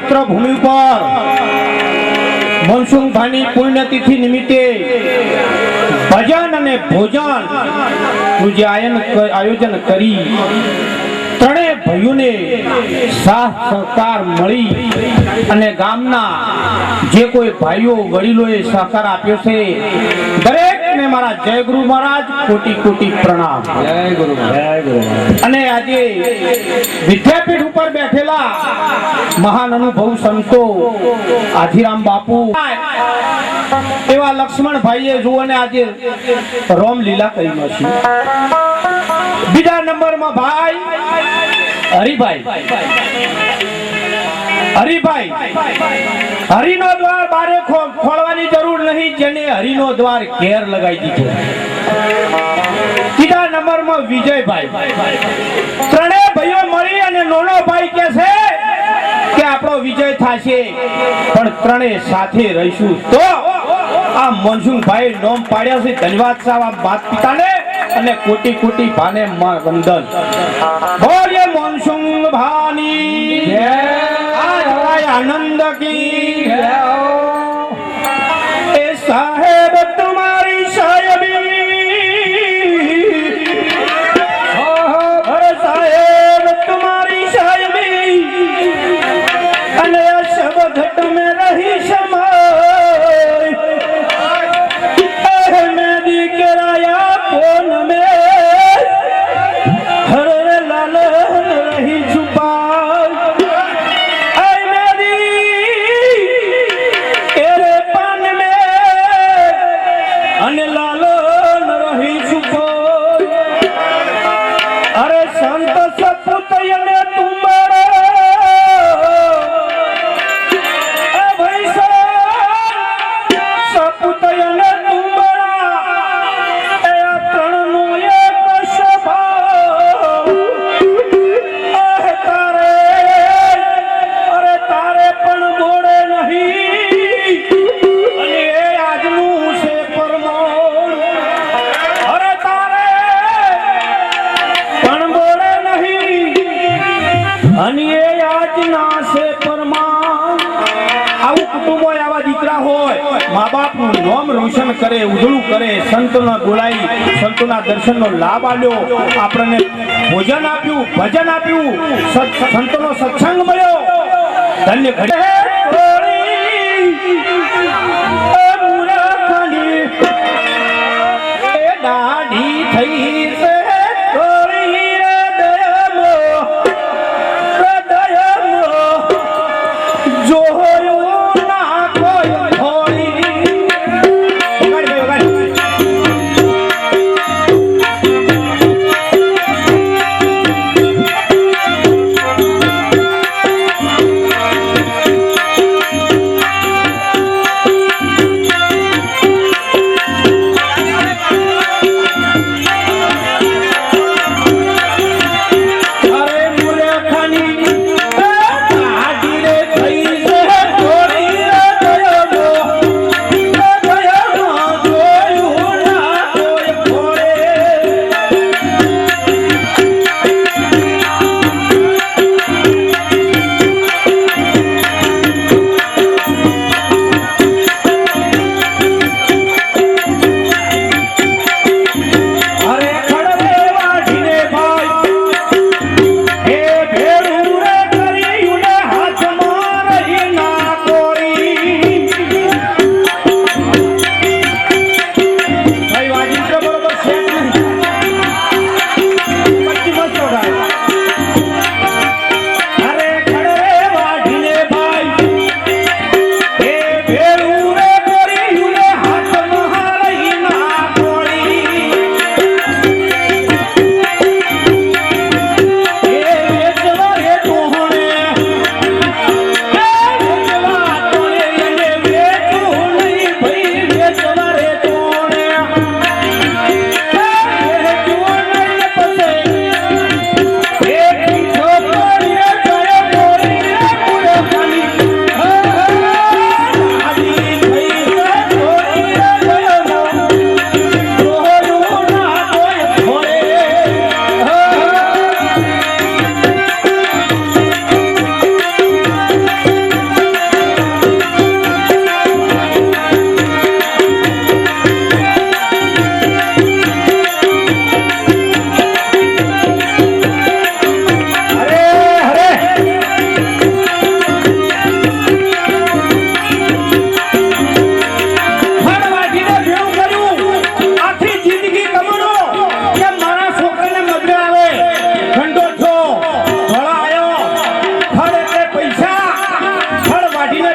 પવિત્ર ભૂમિ પર મનસુખભાઈની પુણ્યતિથિ નિમિત્તે ભજન અને ભોજન નું જે આયોજન કરી ત્રણેય ભાઈઓને સાથ સહકાર મળી અને ગામના જે કોઈ ભાઈઓ વડીલોએ સહકાર આપ્યો છે દરેકને મારા જય ગુરુ મહારાજ કોટી કોટી પ્રણામ. જય ગુરુ મહારાજ. અને આજે વિદ્યાપીઠ ઉપર બેઠેલા મહાન અનુભવ સંતો આધીરામ બાપુ એવા લક્ષ્મણભાઈએ જુઓ ને આજે રામલીલા કરી છે. બીજા નંબરમાં ભાઈ હરિભાઈ હરિનો દ્વાર બારે ખોલવાની જરૂર નહીં, જેને હરિનો દ્વાર ઘેર લગાવી દીધો. ત્રીજા નંબરમાં વિજયભાઈ. ત્રણેય ભાઈઓ મળી અને નાનો ભાઈ કે છે કે આપણો વિજય થશે પણ ત્રણેય સાથે રહીશું. તો આ મનસુખભાઈ નોમ પાડ્યા છે. ધન્યવાદ સાહેબ આ માતા પિતાને અને કોટી કોટી ભાને વંદન. બોલીએ મનસુખ ભાની જય. આનંદ કી જય. એ સાહેબ તમારી સાહેબી, અરે સાહેબ તમારી સાહેબી અને શબ્દ તમે રહી સમય कोन में हर लाल रही छुपा ऐ मेरी तेरे पान में अन लाल रही छुपो. अरे संत सपूत ने तुम्हारे भाई सपूत ने રોશન કરે, ઉજળું કરે, સંતોના બોલાઈ સંતોના દર્શનનો લાભ આપ્યો, આપણને ભોજન આપ્યું, ભજન આપ્યું, સંતોનો સત્સંગ મળ્યો. ધન્ય દાઢી થઈ છે થઈ છે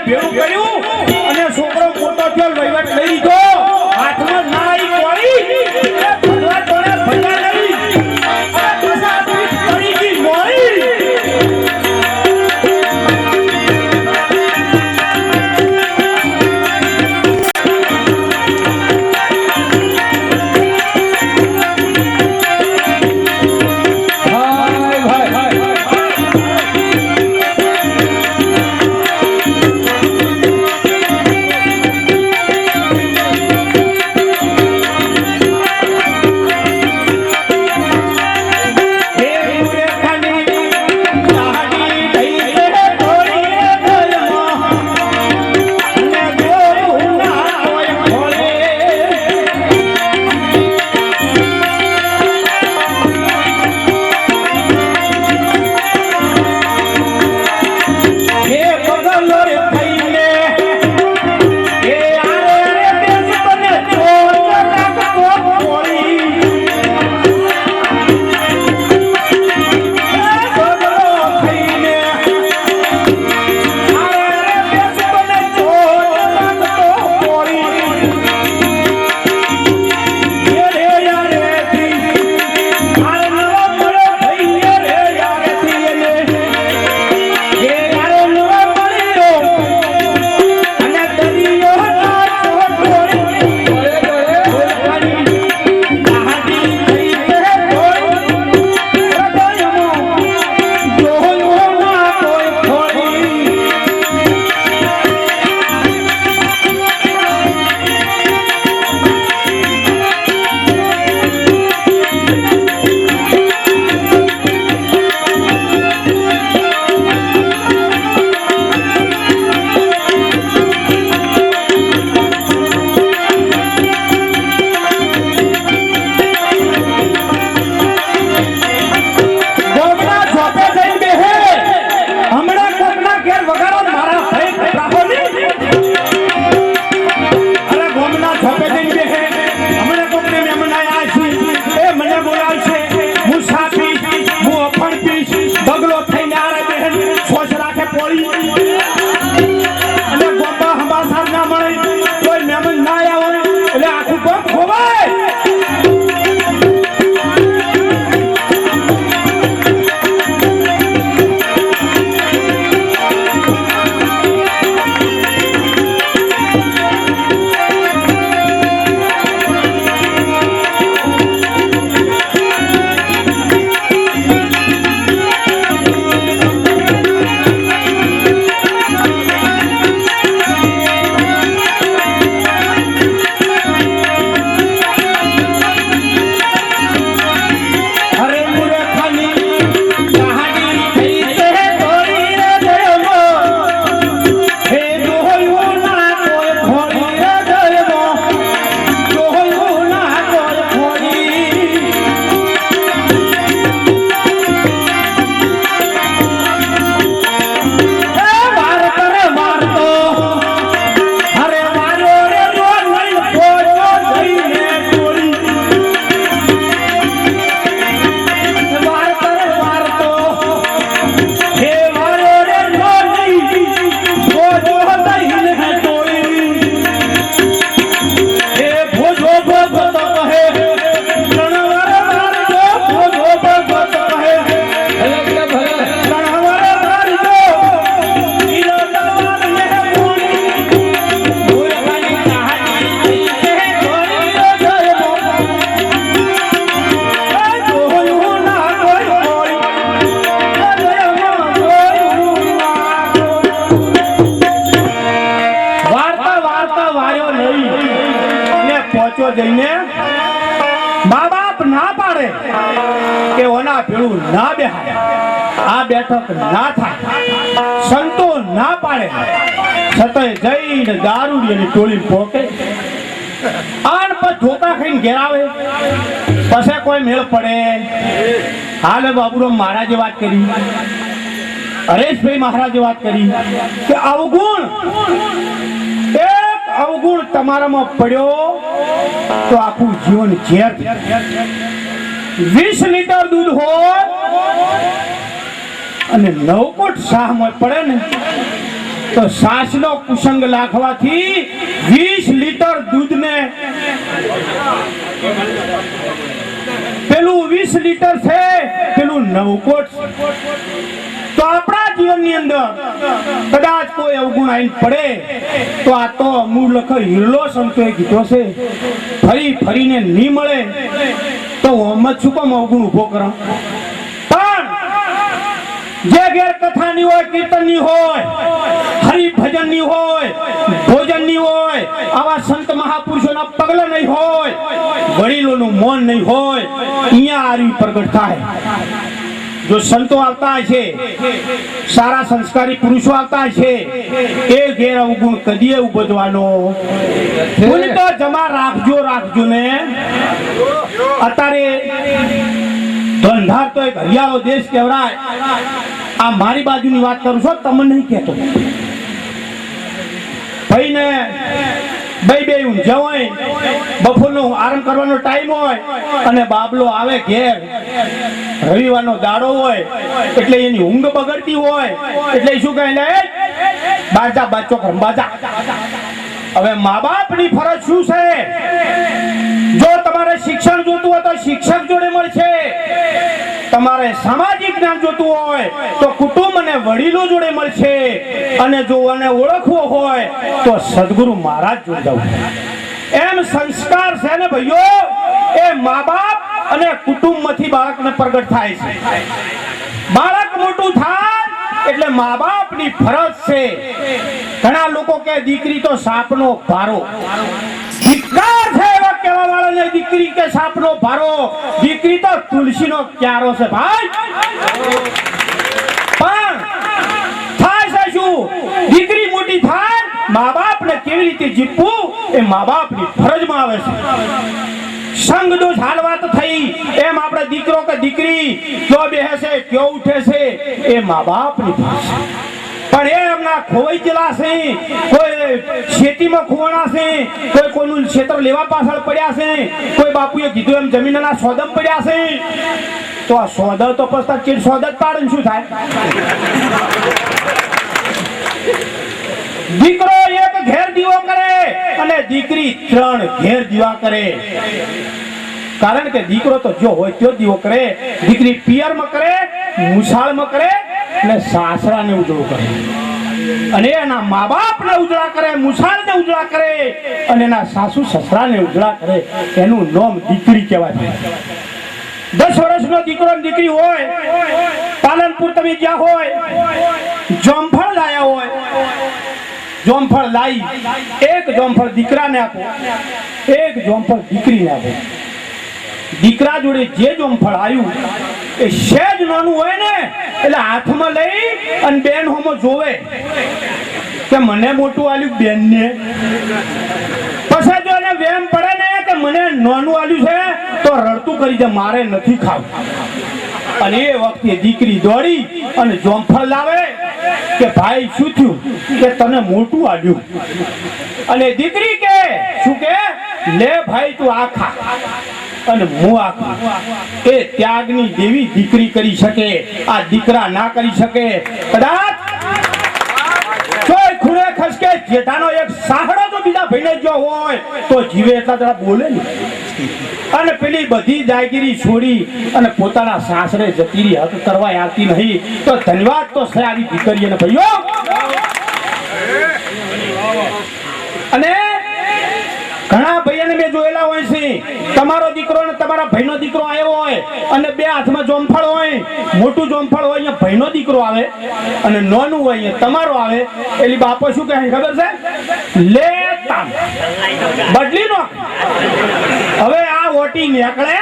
ભેળું કર્યું અને છોકરો મોટો થયો વહીવટ લઈ લીધો હાથમાં ના આવી કોળી ભગવા તોડે ભગા નહીં પૈસા પડી ગઈ મોળી જઈને મા બાપ ના પાડે કે ઓના ભેળું ના બેહાય, આ બેઠક ના થાય, સંતો ના પાડે છતાંય જઈને દારૂડિયાની ટોળી પોકે આન પર ધોકા ખાઈને ઘેર આવે પછી કોઈ મેળ પડે. હાલે બાબુરામ મહારાજે વાત કરી, હરેશભાઈ મહારાજે વાત કરી કે અવગુણ એક અવગુણ તમારામાં પડ્યો તો આખું જીવન ઝેર. 20 લીટર દૂધ હોય અને 9 કોટ શાહમાં પડે ને તો સાસનો કુસંગ લાખવાથી 20 લીટર દૂધને પેલું 20 લીટર છે પેલું 9 કોટ તો આપણા જીવનની અંદર કદાચ કોઈ અવગુણ આવીને પડે તો આ તો મૂળ હિરલો સંતોએ કીધો છે ફરી ફરીને નહીં મળે તો ઓમ જ શું કામ અવગુણ ઉભો કરો પણ જે ઘેર કથાની હોય કીર્તનની હોય હરિભજનની હોય ભોજનની હોય આવા સંત મહાપુરુષોના પગલા નહીં હોય વડીલોનું મૌન નહીં હોય અહીંયા આરવી પ્રગટ થાય જો સંતો આવતા છે સારા સંસ્કારી પુરુષો આવતા છે એ ઘેર અવગુણ કદીએ ઉપજવાનો બોલે તો જમા રાખજો ને અત્યારે ધંધાર તો એક હરિયાળો દેશ કહેવાય આ મારી બાજુની વાત કરું છું તમને નહીં કહેતો ભાઈને બે ઊંઝા હોય બપોરનો આરામ કરવાનો ટાઈમ હોય અને બાબલો આવે ઘેર રવિવારનો દાડો હોય એટલે એની ઊંઘ બગડતી હોય એટલે શું કહે લે બાજા બાચો રંબાજા હવે મા બાપની ફરજ શું છે જો તમારે શિક્ષણ જોતું હોય તો શિક્ષક જોડે મળશે તમારે સામાજિક જ્ઞાન જોતું હોય તો કુટુંબ અને વડીલો જોડે મળશે અને જો એને ઓળખવો હોય તો સદગુરુ મહારાજ જોડે જવું એમ સંસ્કાર છે ને ભાઈઓ એ મા બાપ અને કુટુંબમાંથી બાળકને પ્રગટ થાય છે બાળક મોટું થાય એટલે મા બાપની ફરજ છે ઘણા લોકો કે દીકરી તો સાપનો ભારો ધિક્કાર છે એવા કહેવા વાળાને દીકરી કે સાપનો ભારો દીકરી તો તુલસીનો ક્યારો છે ભાઈ પણ થાય છે શું દીકરી મોટી થાય મા બાપને કેવી રીતે જીતવું એ મા બાપની ફરજમાં આવે છે સંગ દોષ હાલ વાત થઈ એમ આપણે દીકરો કે દીકરી કયો બેસે કયો ઉઠે છે એ મા બાપની ફરજ પણ એ એમના ખોવાઈ ગયેલા છે કોઈ ખેતીમાં ખોવાણા છે કોઈ કોઈનું ક્ષેત્ર લેવા પાછળ પડ્યા છે કોઈ બાપુએ કીધું એમ જમીનના સોદમ પડ્યા છે તો આ સોદા તો પછી ચીડ સોદા જ પાડે શું થાય દીકરો એક ઘેર દીવો કરે અને દીકરી 3 ઘેર દીવા કરે કારણ કે દીકરો તો જો હોય તો દીવો કરે દીકરી પિયરમાં કરે મુસાળમાં કરે અને સાસરાને ઉજળો કરે અને એના મા બાપને ઉજળા કરે મુસાળને ઉજળા કરે અને એના સાસુ સસરાને ઉજળા કરે એનું નામ દીકરી કહેવાય 10 વર્ષનો દીકરો અને દીકરી હોય પાલનપુર તમે જ્યાં હોય જોમફળ લાયા હોય જોમફળ લાઈ એક જોમફળ દીકરાને આપો એક જોમફળ દીકરીને આપો દીકરા જોડે જે જોમફળ આવ્યું એ સહેજ નાનું હોય ને એટલે હાથમાં લઈ અને બેન હોમો જોવે કે મને મોટું આલ્યું બેનને પછી જો એને વેમ પડે ને કે મને નાનું આલ્યું છે તો રડતું કરી દે મારે નથી ખાવું અને એ વખતે દીકરી દોડી અને જોમફળ લાવે કે ભાઈ શું થયું કે તને મોટું આલ્યું અને દીકરી કે શું કે લે ભાઈ તું આ ખા અને હું આખું એ ત્યાગની દેવી દીકરી કરી શકે આ દીકરા ના કરી શકે કદાચ કોઈ ખૂણે ખસકે જેઠાનો એક સાહડો જો બીજા ભાઈને જો હોય તો જીવે એટલા જરા બોલે ને અને પેલી બધી જાગીરી છોડી અને પોતાના સાસરે જતી રહી હક કરવા આવતી નહીં તો ધન્યવાદ તો છે આવી દીકરીઓને ભાઈઓ અને ઘણા ભાઈઓને મેં જોયેલા હોય છે તમારો દીકરો અને તમારા ભાઈનો દીકરો આવ્યો હોય અને બે હાથમાં જોમફળ હોય મોટું જોમફળ હોય અહીંયા ભાઈનો દીકરો આવે અને નાનું હોય અહીંયા તમારો આવે એટલે બાપો શું કહે ખબર છે લે તામ બદલી નો હવે આ ઓટી નીકળે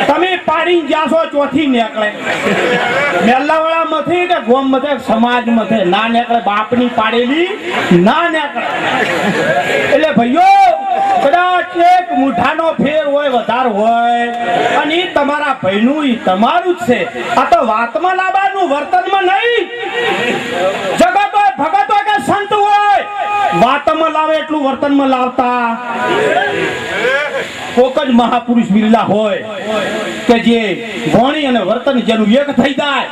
તમે પાડી જાશો ચોથી નીકળે મેલ્લાવાળા માંથી કે ગોમ માંથી સમાજ માંથી ના નીકળે બાપની પાડેલી ના નીકળે એટલે ભાઈઓ કદાચ એક મુઠાનો ફેર હોય વધારે હોય અને ઈ તમારા ભાઈનું ઈ તમારું જ છે આ તો વાતમાં લાવવાનું વર્તનમાં નહીં જગત હોય ભગત હોય કે સંત હોય વાતમાં લાવે એટલું વર્તનમાં લાવતા. કોક જ મહાપુરુષ બિરલા હોય કે જે વાણી અને વર્તન જેનું એક થઈ જાય,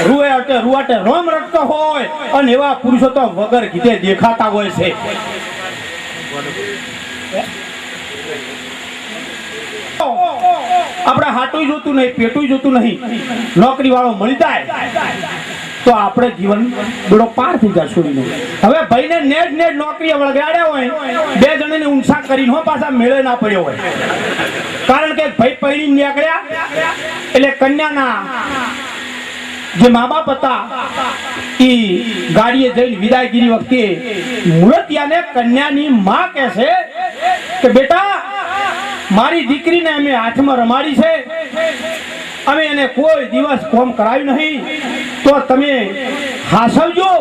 રૂવાટે રોમ રટતો હોય, અને એવા પુરુષો તો વગર કીધે દેખાતા હોય છે. આપણે હાટું જોતું નહીં, પેટું જોતું નહીં, નોકરી વાળો મળી જાય તો આપણે જીવન બેડો પાર થઈ જાય છોડીને. હવે ભાઈને નેટ નોકરીએ વળગાડ્યા હોય, બે જણાને ઊંચા કરીને હો પાછા મેળે ના પડ્યો હોય, કારણ કે ભાઈ પૈણી નીકળ્યા એટલે કન્યાના જે મા બાપ હતા એ ગાડીએ જઈને વિદાયગીરી વખતે મૂળતિયાને કન્યાની માં કહે છે કે બેટા, મારી દીકરીને અમે હાથમાં રમાડી છે, અમે એને કોઈ દિવસ કોમ કરાવ્યું નહીં, તો તમે હાસવજો.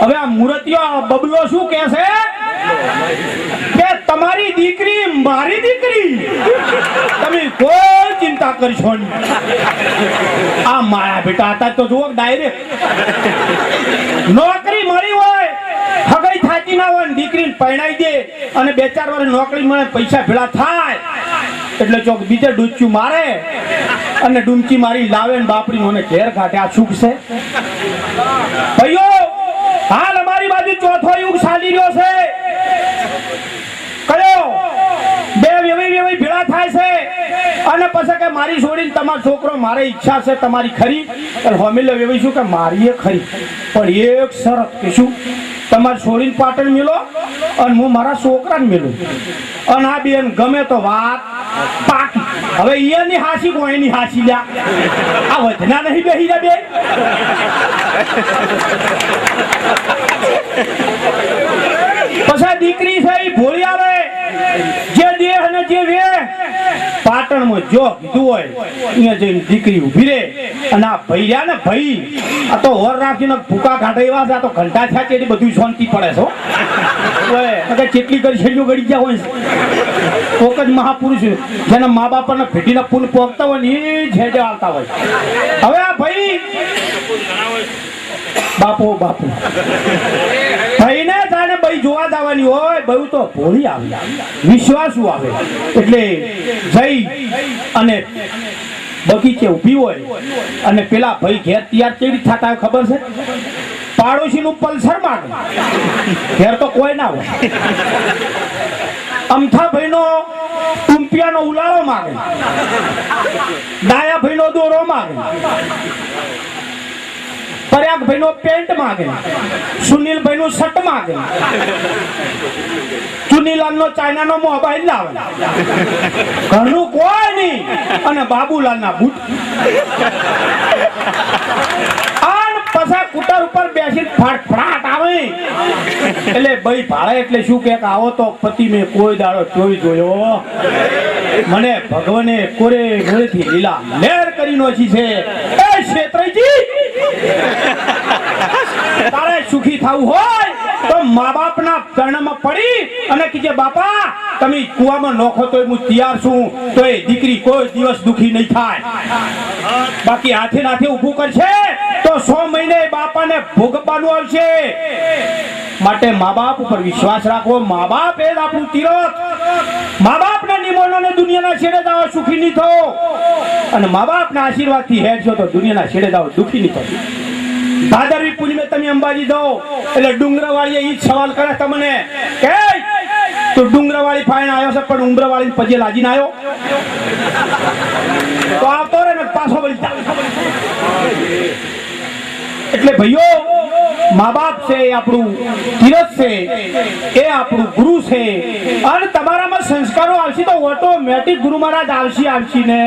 હવે આ મૂર્તિઓ બબલો શું કહે છે કે તમારી દીકરી મારી દીકરી, તમે કોઈ ચિંતા કરશો નહીં. આ માયા બેટા હતા તો જુઓ ડાયરેક્ટ નોકરી મળી હોય, હગાઈ થાકી ના હોય, દીકરીને પરણાઈ દે અને 2-4 વર્ષ નોકરી મળે, પૈસા ભેળા થાય એટલે ચોક બીજે ડૂચું મારે અને ડૂમચી મારી લાવે ને બાપડી મને ઘેર કાઢે. આ સુખ છે ભાઈઓ? હાલ અમારી બાજુ ચોથો યુગ ચાલી રહ્યો છે. કયો? બે વેવાઈ ભેળા થાય છે અને પછી કે મારી છોડીને તમારો છોકરો, મારે ઈચ્છા છે તમારી ખરી, હોમિલે વેવાઈ શું કે મારી એ ખરી, પણ એક શરત કે શું, તમારે છોડીને પાટણ મેલો અને હું મારા છોકરાને મેલું, અને આ બેન ગમે તો વાત પાકી. હવે એની હાસી કોઈની હાસી લ્યા, આ વધના નહીં બેહી રહ્યા બે. પછી દીકરી છે એ ભોળી આવે, જે દેહ અને જે વે પાટણમાં જો કીધું હોય અહીંયા જઈને દીકરી ઉભી રહે. અને આ ભાઈ રહ્યા ને ભાઈ, આ તો ઓર રાખીને ભૂકા કાઢે એવા છે, આ તો ઘંટા થયા છે બધું શાંતિ પડે છે. કેટલી કરી છેલ્લું ગળી ગયા હોય, કોક જ મહાપુરુષ જેના મા બાપાને ભેટીના પુલ પોગતા હોય ને એ છેડે આવતા હોય. હવે આ ભાઈ બાપુ ભાઈને જાણે ભાઈ જોવા જવાની હોય, બહુ તો ભોળી આવે, વિશ્વાસુ આવે, એટલે જઈ અને બગીચે ઊભી હોય અને પેલા ભાઈ ઘેર તૈયાર કેવી રીતે થતા ખબર છે? પાડોશી નું પલ્સર માંગે, ઘેર તો કોઈ ના હોય. અમથા ભાઈ નો ટુંપિયાનો ઉલાળો માંગે, ડાયા ભાઈ નો દોરો માંગે, પર્યાગ ભાઈ નો પેન્ટ માંગે, સુનિલ ભાઈ નું શર્ટ માંગે, ચુનીલાલ નો ચાઇના નો મોબાઈલ લાવે, ઘરનું કોઈ નહીં, અને બાબુલાલ ના બૂટ. પછી કુટર ઉપર બેસી ફાટ આવે એટલે ભાઈ ભાડે એટલે શું કે આવો તો પતિ મેં કોઈ દાડો જોઈ જોયો, મને ભગવાને કોરે ઘરેથી લીલા લહેર કરી નોખી છે. એ ક્ષેત્રજી, તારે સુખી થવું હોય તો મા બાપના ચરણમાં પડી અને કીજે બાપા તમે કુવામાં નોખો તો હું તૈયાર છું, તો એ દીકરી કોઈ દિવસ દુખી નહીં થાય. બાકી હાથે નાથે ઊભું કરશે તો 100 મહિને બાપાને ભોગવવાનું આવશે. માટે મા બાપ ઉપર વિશ્વાસ રાખવો. મા બાપ એ જ આપણું તીરથ. મા બાપના નિમોને દુનિયાના છેડે દાવો સુખી નહીં થો, અને મા બાપના આશીર્વાદથી હેડશો તો દુનિયાના છેડે દાવો દુખી નહીં થો. ભાદરવી પૂનમે તમે અંબાજી જાઓ એટલે ડુંગરવાળીએ ઈ સવાલ કરે તમને કે તો ડુંગરવાળી ફાઈન આવ્યો છે પણ ઉમરવાળી પજે લાજીને આવ્યો તો આવતો રે ને પાછો વળી જા. એટલે ભાઈઓ, મા બાપ છે એ આપણું તીરથ છે, એ આપણું ગુરુ છે, અને તમારામાં સંસ્કારો આવશે તો ઓટોમેટિક ગુરુ મહારાજ આવશે ને.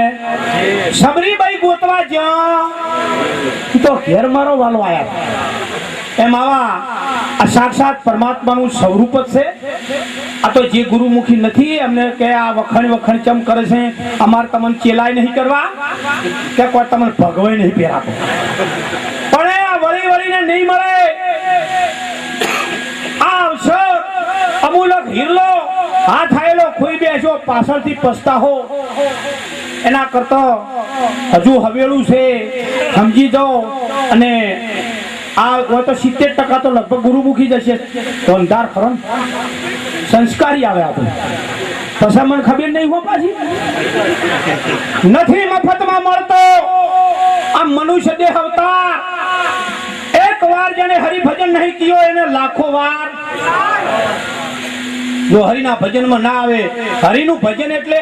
સબરીબાઈ ગોતવા જ્યાં તો ઘેર મારો વાલો આયા, એમ આવા આ સાક્ષાત પરમાત્માનું સ્વરૂપ જ છે. આ તો જે ગુરુમુખી નથી એમને કે આ વખણ ચમ કરે છે, અમારે તમને ચેલાય નહીં કરવા કે કોઈ તમને ભગવાય નહીં પહેરાતો, પણ આ વળીને નહીં મળે. આ અવસર અમૂલક હીરલો હાથ આયેલો ખોઈ બેસો, પાછળથી પસ્તાહો, એના કરતા હજુ હવેલું છે, સમજી જાઓ અને આ હોય તો 70% તો લગભગ ગુરુમુખી જશે તો અંધાર ખરો ને. સંસ્કારી આવે આપણે પછી મને ખબર નહીં હો પાછી નથી મફતમાં મળતો આ મનુષ્ય દેહ અવતાર એક વાર જેને હરિભજન નહીં કયો એને લાખો વાર જો હરિના ભજનમાં ના આવે હરિનું ભજન એટલે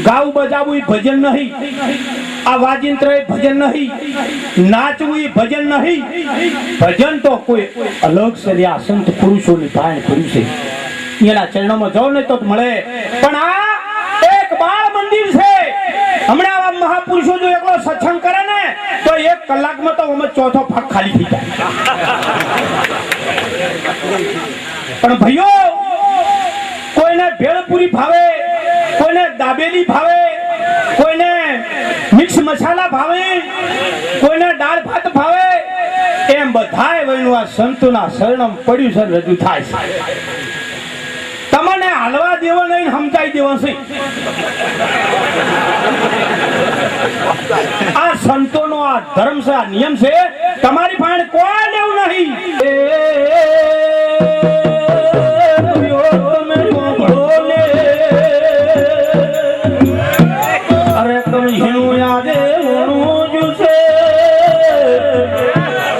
ગાવું બજાવવું એ ભજન નહીં આ વાજિંત્ર એ ભજન નહીં નાચવું એ ભજન નહીં ભજન તો કોઈ અલગ છે આ સંત પુરુષોની ભાન કર્યું છે એના ચરણોમાં જાઓ ને તો મળે પણ આ એક બાળ મંદિર છે હમણાં આવા મહાપુરુષો જો એકલો સત્સંગ કરે ને તો 1 કલાકમાં તો અમે ચોથો ભાગ ખાલી થઈ જાય પણ ભાઈઓ કોઈને ભેળપુરી ભાવે કોઈને દાબેલી ભાવે કોઈને મિક્સ મસાલા ભાવે કોઈને દાળ ભાત ભાવે એમ બધાય વયનું આ સંતોના શરણમ પડ્યું છે રજૂ થાય છે તમને હાલવા દેવો નહીં સમજાઈ દેવો છે આ સંતોનો આ ધર્મ છે આ નિયમ છે તમારી પાસે કોઈ લેવું નહીં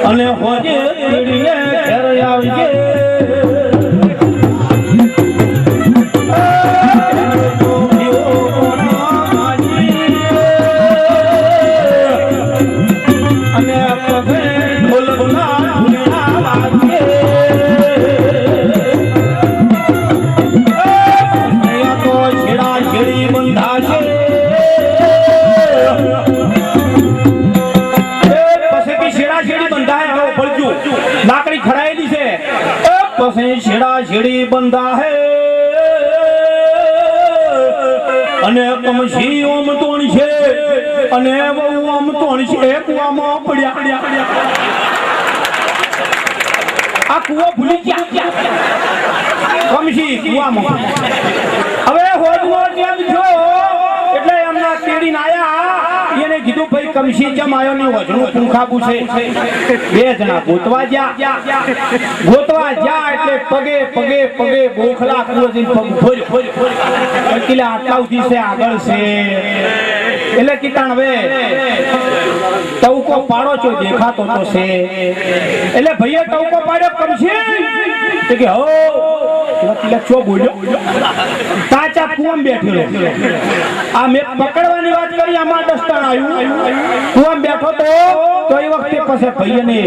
અને હોજે પીડીએ ઘર આવજે અને પગે બોલના વાગે તો છેડા છેડી બંધાશે લાકડી ખડાયેલી છે પછી છેડા છેડી બંધા હે અને કમસી ઓમ તોણી છે અને બહુ ઓમ તોણી છે કુવામાં પડ્યા આ કુવો ભૂલી ગયા કમસી કુવામાં હવે હોજનો જેમ જો એટલે એમના તેડીને આયા એને કીધું ભાઈ કમસી જમ આયો ને વજનું પૂંખાબુ છે બે જણા ગોતવા ગયા એટલે પગે પગે પગે બોખલા કુવો જઈને પગ ફોર્યો એટલે આટલા ઉધી છે આગળ છે એટલે કીટાણ હવે ટવકો પાડો છો દેખાતો તો છે એટલે ભાઈએ ટવકો પાડ્યો કમસી કે હો ચો બોલ્યો કાચા કુવામ બેઠેલો આ મેં પકડવાની વાત કરી આમાં દસ્તણ આવ્યું કુવામ બેઠો તો એ વખતે પાસે ભાઈને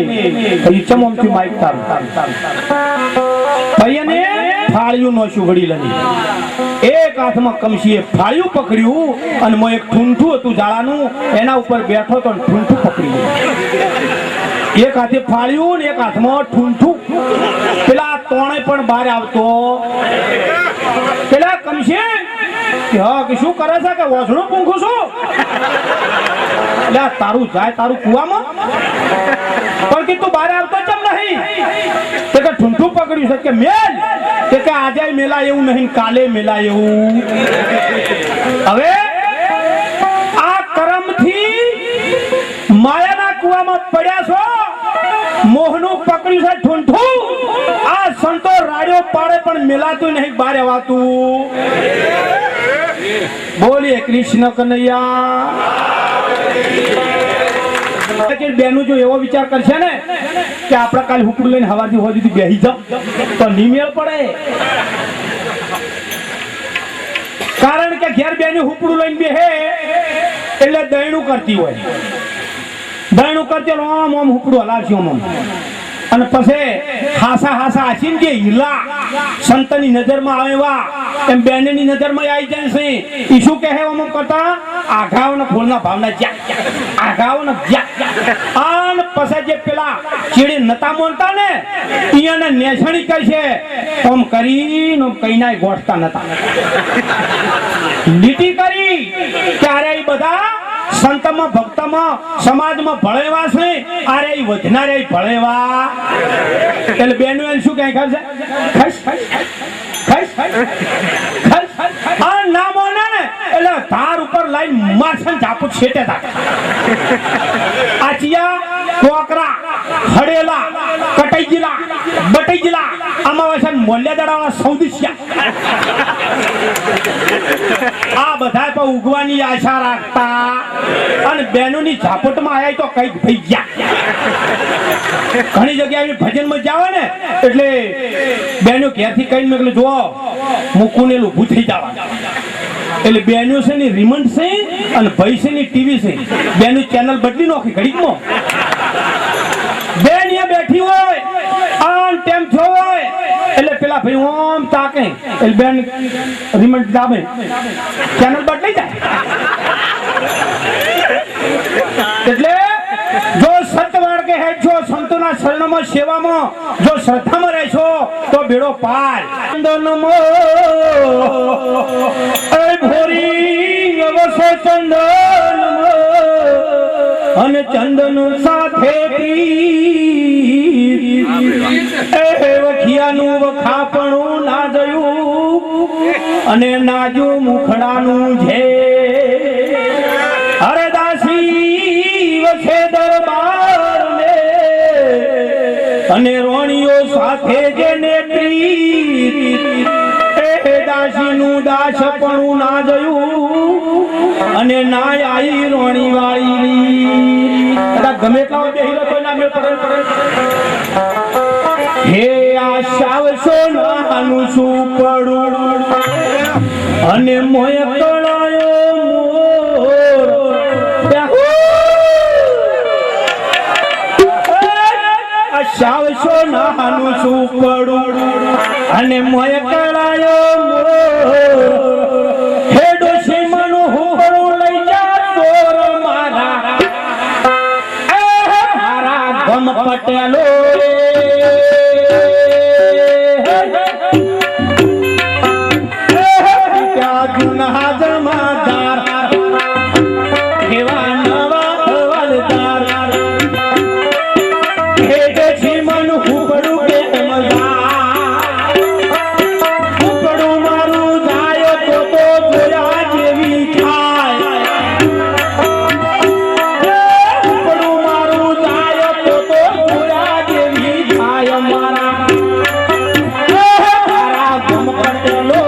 ચમોમથી માઈક તારું ભાઈને ફાળિયું નો સુગડી લઈ એક હાથમાં કમસીએ ફાળિયું પકડ્યું અને મો એક ઠૂંઠું હતું જાળાનું એના ઉપર બેઠો તો ઠૂંઠું પકડ્યું એક હાથે ફાળ્યું ને એક હાથમાં ઠૂંઠું પેલા તોણે પણ બહાર આવતો પેલા કમશે કે શું કરે છે કે વસણું પૂંખું છું એટલે તારું જાય તારું કુવામાં પણ કે તું બહાર આવતો કેમ નહીં કે ઠૂંઠું પકડ્યું છે કે મેલ કે આજે મેલા એવું નહીં કાલે મેલા એવું હવે આ કર્મથી માયાના કુવામાં પડ્યા છો મોહનું પકડ્યું છે ઠૂંઠું આ સંતો રાડ્યો પાડે પણ મેલાતું નહીં બહાર આવતું બોલીએ કૃષ્ણ કનૈયા બેનું જો એવો વિચાર કરશે ને કે આપણે કાલે હુકડું લઈને હવાથી હોજ સુધી બેસી જાવ તો નિમેળ પડે કારણ કે ઘેર બેનું હુકડું લઈને બેહે એટલે દયણું કરતી હોય દયણું કરતી ઓમ ઓમ હુકડું હલાવશે ઓમ અને પછી હાસા આસીને જે હીલા સંતની નજરમાં આવે વા એમ બેનની નજરમાં આવી જાય છે ઈ શું કહે ઓમ કરતા આઘાવના ફૂલના ભાવના જ્યા આઘાવના જ્યા આન પછી જે પેલા ચીડી નતા મોનતા ને ઈયાને નેસણી કરશે ઓમ કરીને કઈનાય ગોઠતા નતા લીટી કરી ત્યારે ઈ બધા સંતમાં ભક્તમાં સમાજમાં ભળેવા છે અરે ઈ વધનારે ભળેવા એટલે બેનું એમ શું કહે ખબર છે ખસ આ નામો ને એટલે ધાર ઉપર લાઈન મારસન જાપુ છેટે તા આચિયા કોકરા હડેલા કટાઈ ગીલા બટાઈ ગીલા અમાવાસન મોલ્યા દડાવાળા સૌદિશિયા આ બધા તો ઉગવાની આશા રાખતા અને બહેનોની ઝાપટમાં આયા તો કઈક થઈ ગયા ઘણી જગ્યાએ ભજનમાં જાવ ને એટલે બહેનો ઘેરથી કઈ મેં જો મૂકુને ઊભું થઈ જવા એટલે બહેનો છે ની રિમોટ છે અને ભાઈ છે ની ટીવી છે બેનો ચેનલ બદલી નાખી ઘડીકમાં બેન અહીંયા બેઠી હોય આમ તેમ જોવે એટલે પેલા ભાઈ ઓમ તાકે એટલે બેન રિમોટ દાબે ચેનલ બદલાઈ જાય એટલે જો સત્યવાળ કે હે જો સંતોના શરણમાં સેવામાં જો શ્રદ્ધામાં રહેશો તો બેડો પાર ચંદનમો એ ભોરી અવસો ચંદનમો અને ચંદન સાથે એ વખિયાનું વખાપણું ના જયું અને નાજુ મુખડાનું છે અરે દાસી વસે દરબાર ને અને રોણીઓ સાથે જેને એ દાસીનું દાસપણું ના જયું અને ના આઈ રોણી વાળી ગમે કામ બેહી તો ના મેળ પડે હે આ સાવસો નાનું શું પડું અને મોય કળાયો મોર સાવસો નાનું શું પડું અને મોય કળાયો મોર હે ડોશી મનું હું પડું લઈ જા તોર મારા ગમ પટેલો જૂના જમાદાર એવા નવા હવાલદાર હેડ જીવન હુકડું કે હુકડું મારું જાય તો જોયા જેવી થાય હુકડું મારું જાય તો જોયા જેવી થાય મારા ગમ પટેલો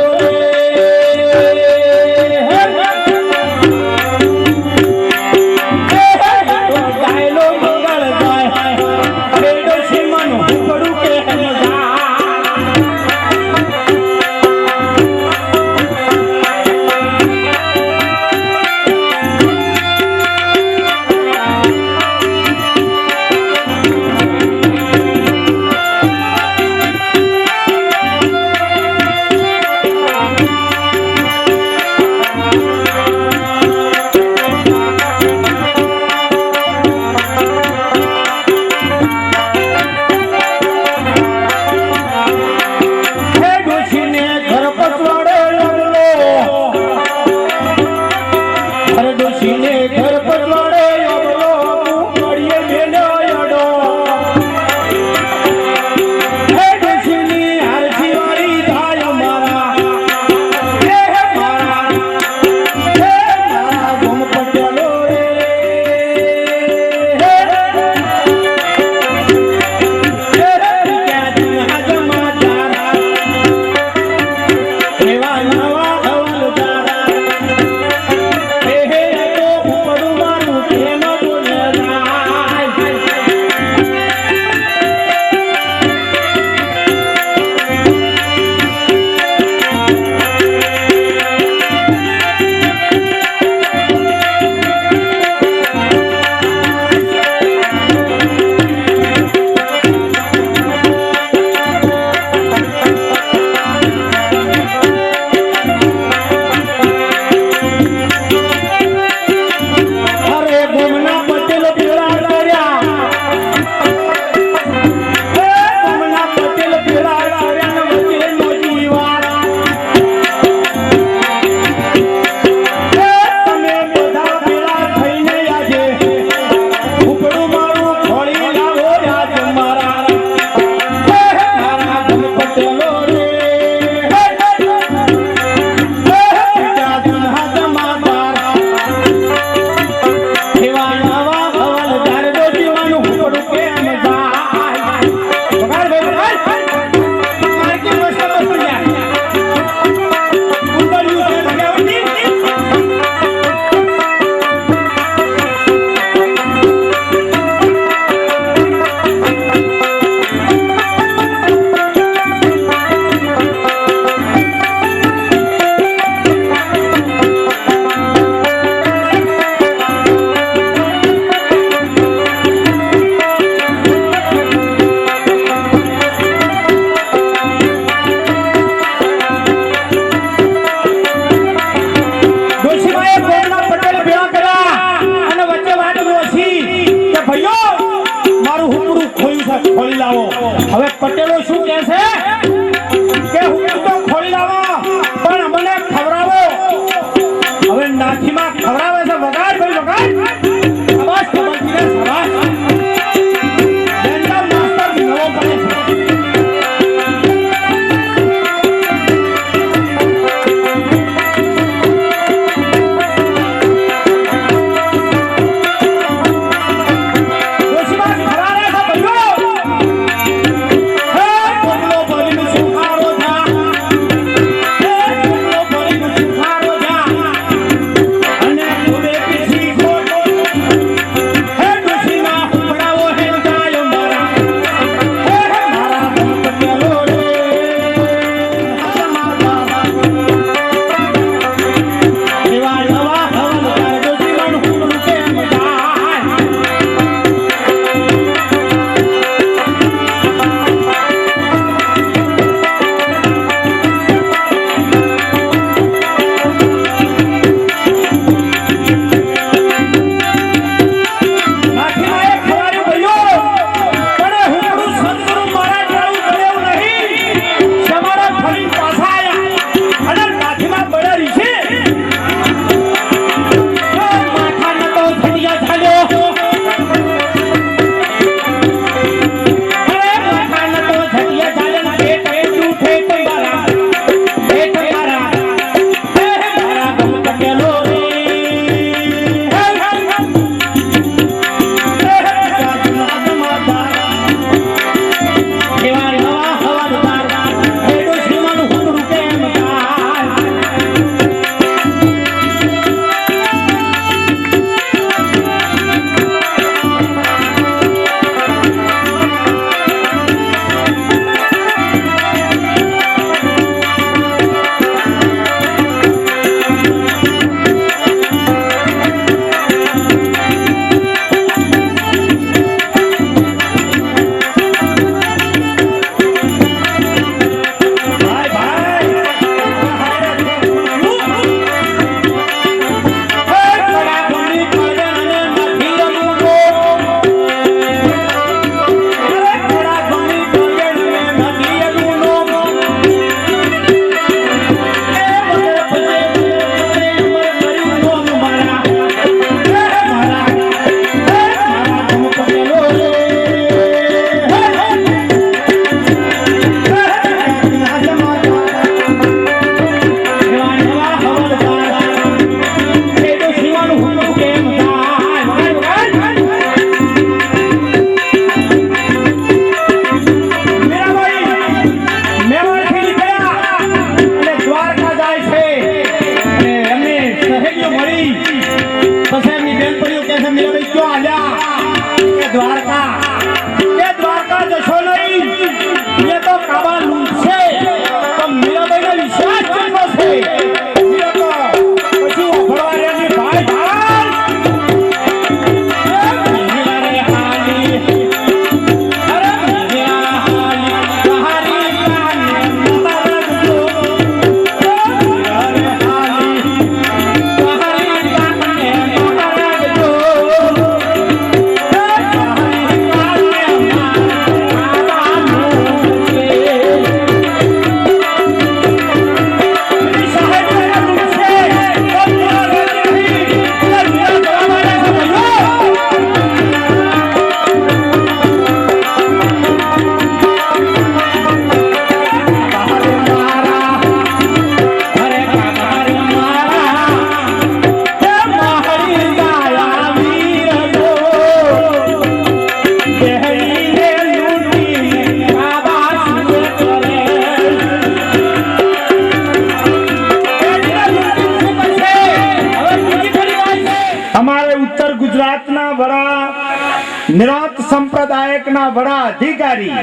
નિરાંત સંપ્રદાયકના વડા અધિકારી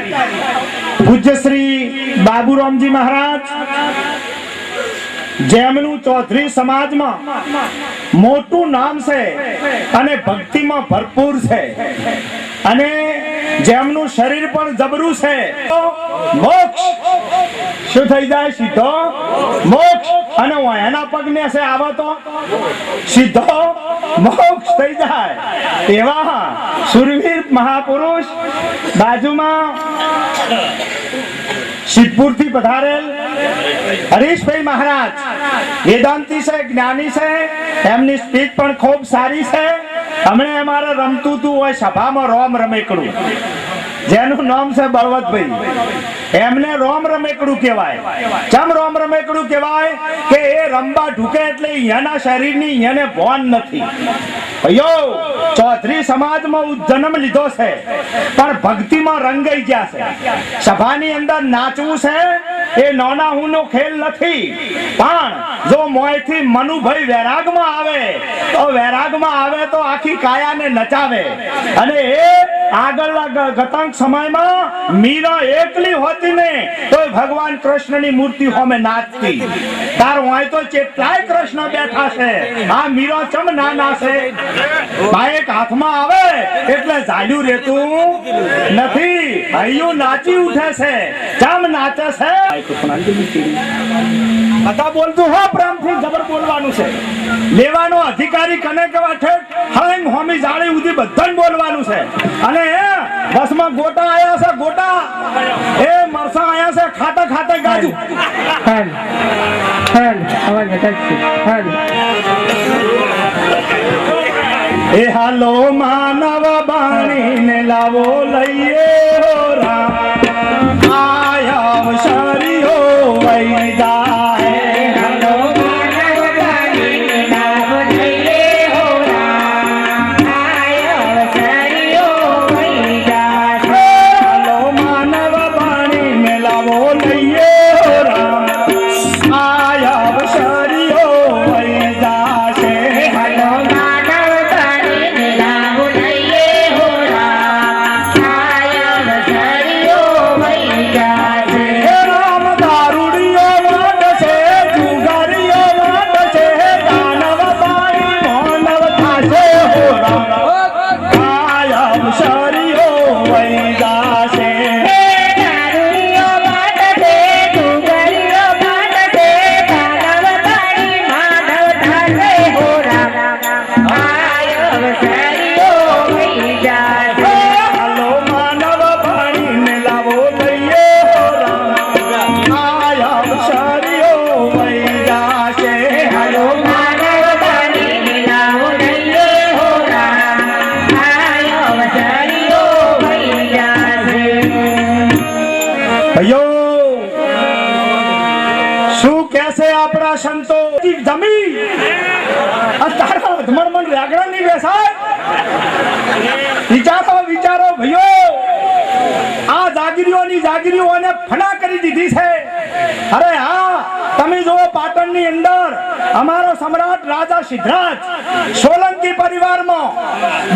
પૂજ્ય શ્રી બાબુરામજી મહારાજ, જેમનું ચૌધરી સમાજમાં મોટું નામ છે અને ભક્તિમાં ભરપૂર છે અને જેમનું શરીર પણ જબરું છે, મોક્ષ શું થઈ જાય? સીધો મોક્ષ. અને એના પગને છે આવો તો સીધો મોક્ષ થઈ જાય એવા સુરવીર મહાપુરુષ બાજુમાં સિદ્ધપુર થી પધારેલ હરીશભાઈ મહારાજ વેદાંતી છે, જ્ઞાની છે, એમની સ્પીચ પણ ખૂબ સારી છે. હમણાં અમારે રમતું તું હોય સભામાં રોમ રમેકડું, જેનું નામ છે બળવંતભાઈ, એમને રોમ રમેકડું કહેવાય. ચમ રોમ રમેકડું કહેવાય કે એ રંબા ઢૂકે એટલે એના શરીરની એને ભોન નથી. ભાઈઓ, ચૌધરી સમાજમાં જન્મ લીધો છે પણ ભક્તિમાં રંગાઈ ગયા છે. સભાની અંદર નાચવું છે એ નાના હુંનો ખેલ નથી, પણ જો મોયથી મનુભાઈ વૈરાગમાં આવે તો આખી કાયાને નચાવે. અને એ આગળના ગતાંક સમયમાં મીરા એકલી હોતી ને તો ભગવાન કૃષ્ણની મૂર્તિ હોમે નાચતી. તાર હોય તો કેટલાય કૃષ્ણ બેઠા છે, આ મીરા ચમ ના નાશે? બાઈક હાથમાં આવે એટલે જાડ્યું રહેતું નથી, ભાઈઓ નાચી ઉઠે છે. ચમ નાચે છે? બધા બોલતું હો, પ્રેમથી જબર બોલવાનું છે. લેવાનો અધિકારી કને કેવા છે, હળંગ હોમી જાળી ઉધી બધાને બોલવાનું છે. અને બસમાં ગોટા આયા છે, ગોટા એ મરસા આયા છે, ખાતા ખાતા ગાજુ એ હાલો માનવ બાણીને લાવો લઈએ હો રામ, આયા અવસરીઓ વૈદા. સંતો જમી તારા અધમણ રાગડા ની બેસાય. વિચારો ભાઈઓ, આ જાગીરીઓને ફના કરી દીધી છે. અરે હા, તમે જો પાટણની અંદર અમારો સમ્રાટ રાજા સિદ્ધરાજ સોલંકી પરિવારમાં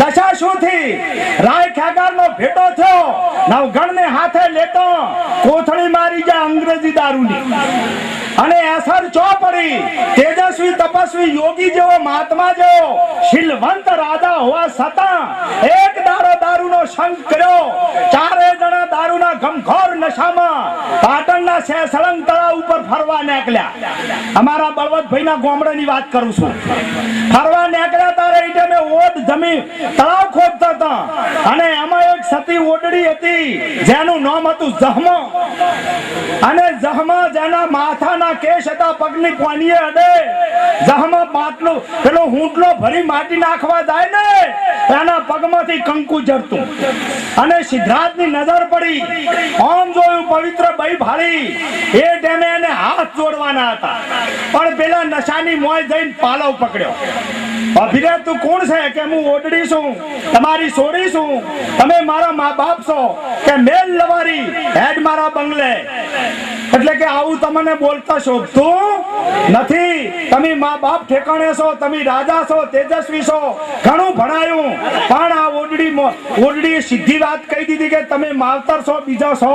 દશાશુથી રાય ખેગારનો ભેટો થયો, નવગણને હાથે લેતો કોથળી મારી જાય અંગ્રેજી દારૂની. અને અસર ચો પડી, તેજસ્વી તપસ્વી યોગી જેવો મહાત્મા જેવો શીલવંત રાજા હોવા છતાં એક દારૂનો સંગ કર્યો. ચારે જણા દારૂના ગમખોર નશામાં પાટણના સળંગ તળાવ ઉપર ફરવા નીકળ્યા. અમારા બળવંતભાઈના ગામડાની વાત કરું છું. ફરવા નીકળ્યા તારે એ ટાઈમે ઓડ જમી તળાવ ખોદતા હતા અને એમાં એક સતી ઓડડી હતી જેનું નામ હતું જહમા. અને જહમા જેના માથાના કેશ હતા, પગની પોણીએ અડે. જહમા પાટલું પેલો હૂંટલો ભરી માટી નાખવા જાય ને એના પગમાંથી કંકુ જરતું. અને સિદ્ધરાજની નજર પડી, આમ જોયું પવિત્ર બઈ ભાળી. એ ટાઈમે એને હાથ જોડવાના હતા પણ પેલા નશાની મોય જઈને પાલવ પકડ્યો. અભિરે તું કોણ છે? કે હું ઓડડી છું, તમારી સોડી છું, તમે મારા મા બાપ છો કે મેલ લવારી હેડ મારા બંગલે. એટલે કે આવું તમને બોલતા શોભતું નથી. તમે મા બાપ ઠેકાણે છો, તમે રાજા છો, તેજસ્વી છો, ઘણું ભણાયું, પણ આ ઓરડી સીધી વાત કહી દીધી કે તમે માવતર છો, બીજા છો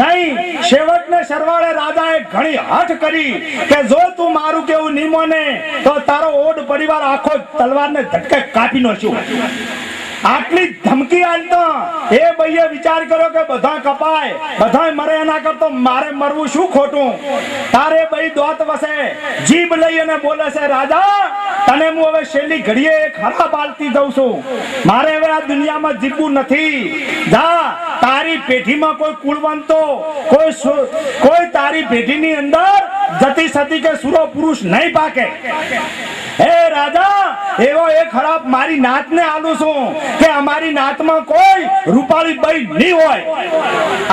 નહીં. શેવટને સરવાળે રાજાએ ઘણી હઠ કરી કે જો તું મારું કેવું નહીં માને તો તારો ઓડ પરિવાર આખો તલવારને ઝટકે કાપી નાખ્યો. આટલી ધમકી આલતો એ ભાઈએ વિચાર કર્યો કે બધા કપાય, બધા મરે, એના કરતો મારે મરવું શું ખોટું. તારે ભાઈ દોત વસે જીભ લઈ અને બોલે છે, રાજા તને હું હવે છેલ્લી ઘડીએ ખરાબ આલતી દઉં છું. મારે હવે આ દુનિયામાં જીવવું નથી. જા, તારી પેઢીમાં કોઈ કુળવંતો, કોઈ તારી પેઢીની અંદર જતી સતી કે સુરો પુરુષ નહીં પાકે. હે રાજા, એવો એક ખરાબ મારી નાતને આલું છું કે અમારી નાતમાં કોઈ રૂપાળી બાઈ નહીં હોય.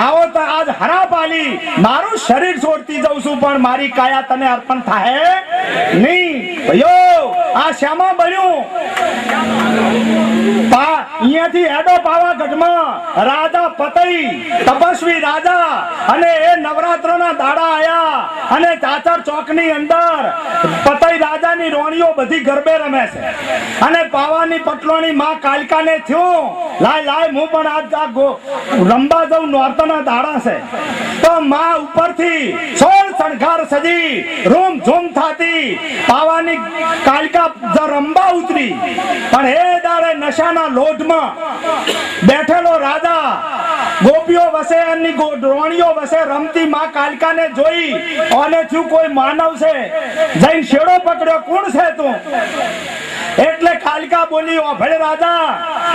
આવો તો આજ હરાપ આલી મારું શરીર છોડતી જઉં છું, પણ મારી કાયા તને અર્પણ થાય નહીં. ભયો આ શ્યામા બન્યું. અહીંયાથી હેડો પાવાગઢમાં રાજા પતઈ, તપસ્વી રાજા, અને એ નવરાત્રના દાડા આયા અને ચાચર ચોકની અંદર પતઈ રાજાની રોણીઓ બધી ગરબે રમે છે અને પાવાની પટલોની માં કાલિકાને થયું લાય હું પણ આજ રંબા જઉં. નોરતાના દાડા છે તો માં ઉપરથી 16 શણગાર સજી રૂમ ઝૂમ થાતી પાવાની કાલિકા રંબા ઉતરી. પણ એ દાડે નશાના લોઢમાં બેઠેલો રાજા ગોપીઓ વસે એની રોણીઓ વસે રમતી માં કાલિકાને જોઈ અને થયું કોઈ માનવ છે. જઈને શેડો પકડ્યો, કોણ છે તું? એટલે કાલિકા બોલી, ઓ ભલે રાજા,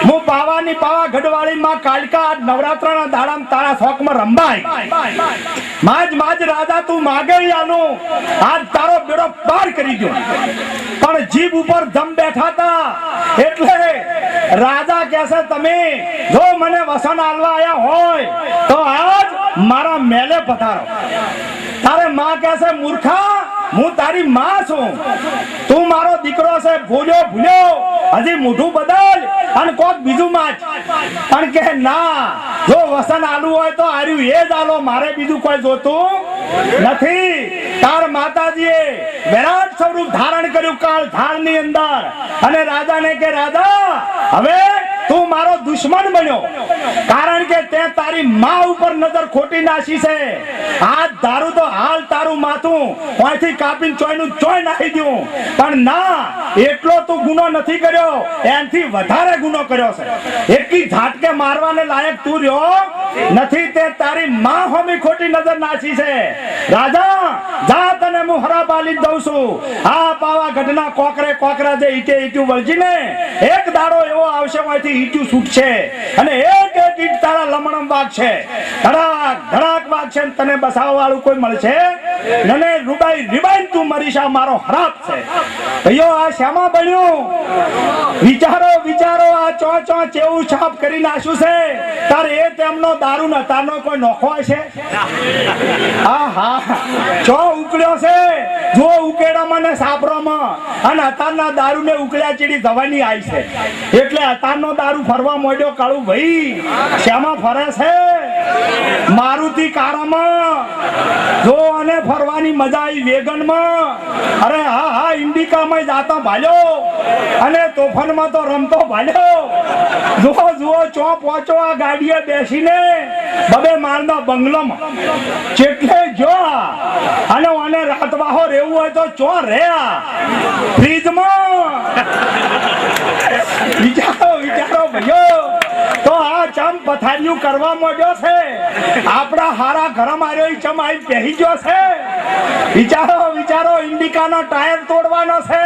હું પાવાની પાવાગઢવાળી માં કાલિકા નવરાત્રના દાડામાં તારા શોકમાં રંબાય. માજ રાજા તું માગે આનું આજ તારો બેડો પાર કરી દો. પણ જીભ ઉપર ધમ બેઠા હતા એટલે રાજા કહેશે, તમે જો મને વસન આલવા આયા હોય તો આજ મારા મેલે પધારો. તારે માં કહેશે, મૂર્ખા, હું તારી માં છું, તું મારો દીકરો છે, ભૂલ્યો હજી મોઢું બદલ અને કોક બીજું માં. પણ કે ના, જો વસન આલુ હોય તો આર્યું એ જ આલો, મારે બીજું કોઈ જોતું નથી. તાર માતાજીએ વિરાટ સ્વરૂપ ધારણ કર્યું કાળ ધારની અંદર અને રાજાને કે, રાજા હવે તું મારો દુશ્મન બન્યો, કારણ કે તે તારી માં ઉપર નજર ખોટી નાખી છે. આ દારૂ તો હાલ તારું માથું અહીંથી કાપીને ચોયનું ચોય નાખી દઉં, પણ ના, એટલો તું ગુનો નથી કર્યો, એનાથી વધારે ગુનો કર્યો છે. એકી ઝાટકે મારવાને લાયક તું રહ્યો નથી. તે તારી માં હોમી ખોટી નજર નાખી છે. રાજા જા, તને હું હરાપ આલી દઉં છું. આ પાવાગઢના કોકરા જે ઈટું વળજીને એક દાડો એવો આવશે અહીંથી ઈટું છૂટશે અને એક ઈટ તારા લમણમ વાગશે, ધડાક વાગશે, તને બસાવવા વાળું કોઈ મળશે નને. રીબાઈ તું મરીશ. આ મારો હરાપ છે. ભઈઓ આ શ્યામા બન્યું. વિચારો આ ચો ચેવું છાપ કરી નાખ્યું છે. તારે એ તેમનો દારૂ ન તારનો કોઈ નોખો હશે? હા ચો ઉકળ્યો છે. જો ઉકેડામાં ને સાપરામાં અને અતારના દારૂ ને ઉકળ્યા ચીડી જવાની આવી છે. એટલે અતારનો દારૂ ફરવા માંડ્યો. કાળું ભાઈ શ્યામા ફરે છે મારુતિ કારામાં. જો અને ફરવાની મજા આવી વેગનમાં. અરે હા ઇન્ડિકામાં જાતો ભાલ્યો અને તોફાનમાં તો રમતો ભાલ્યો. જુઓ ચો પહોંચો આ ગાડીએ બેસીને બબે માળના બંગલોમાં ચેટલે જો અને ઓને રાતવાહો રહેવું હોય તો ચો રહ્યા ફ્રીજમાં. વિચારો ભાઈઓ. તો આ ચમ પથારીયું કરવા માંડ્યો છે. આપણા હારા ઘરમાં આવ્યો ચમ આવી પહેરી ગયો છે. વિચારો ઇન્ડિકાનો ટાયર તોડવાનો છે,